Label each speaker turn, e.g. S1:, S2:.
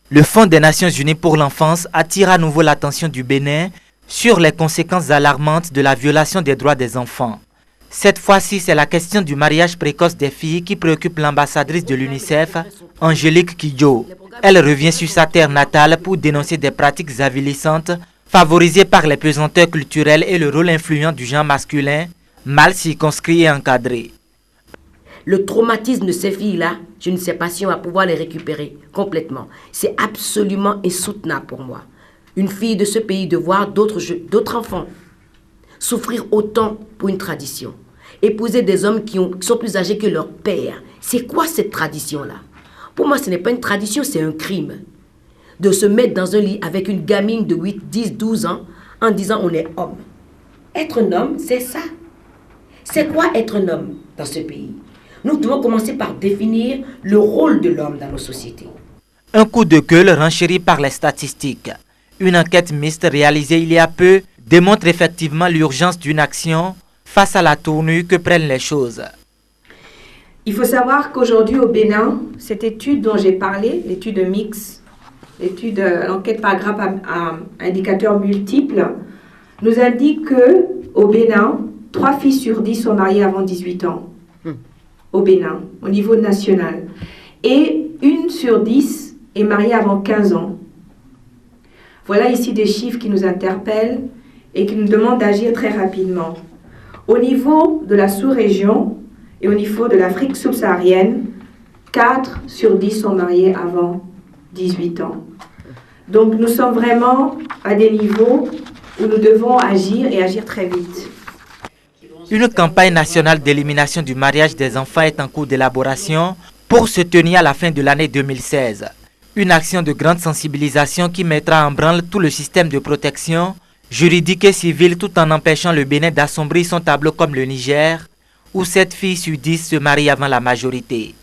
S1: Le Fonds des Nations Unies pour l'enfance attire à nouveau l'attention du Bénin sur les conséquences alarmantes de la violation des droits des enfants. Cette fois-ci, c'est la question du mariage précoce des filles qui préoccupe l'ambassadrice de l'UNICEF, Angélique Kidjo. Elle revient sur sa terre natale pour dénoncer des pratiques avilissantes favorisées par les pesanteurs culturelles et le rôle influent du genre masculin, mal circonscrit et encadré.
S2: Le traumatisme de ces filles-là, je ne sais pas si on va pouvoir les récupérer complètement. C'est absolument insoutenable pour moi. Une fille de ce pays de voir d'autres enfants souffrir autant pour une tradition. Épouser des hommes qui sont plus âgés que leur père. C'est quoi cette tradition-là? Pour moi, ce n'est pas une tradition, c'est un crime. De se mettre dans un lit avec une gamine de 8, 10, 12 ans en disant on est homme. Être un homme, c'est ça. C'est quoi être un homme dans ce pays? Nous devons commencer par définir le rôle de l'homme dans nos sociétés.
S1: Un coup de gueule renchéri par les statistiques. Une enquête mixte réalisée il y a peu démontre effectivement l'urgence d'une action face à la tournure que prennent les choses.
S3: Il faut savoir qu'aujourd'hui au Bénin, cette étude dont j'ai parlé, l'étude mixte, l'enquête par grappe à indicateurs multiples, nous indique qu'au Bénin, 3 filles sur 10 sont mariées avant 18 ans. Au Bénin, au niveau national. Et 1 sur 10 est mariée avant 15 ans. Voilà ici des chiffres qui nous interpellent et qui nous demandent d'agir très rapidement. Au niveau de la sous-région et au niveau de l'Afrique subsaharienne, 4 sur 10 sont mariés avant 18 ans. Donc nous sommes vraiment à des niveaux où nous devons agir et agir très vite.
S1: Une campagne nationale d'élimination du mariage des enfants est en cours d'élaboration pour se tenir à la fin de l'année 2016. Une action de grande sensibilisation qui mettra en branle tout le système de protection juridique et civile tout en empêchant le Bénin d'assombrir son tableau comme le Niger, où 7 filles sur 10 se marient avant la majorité.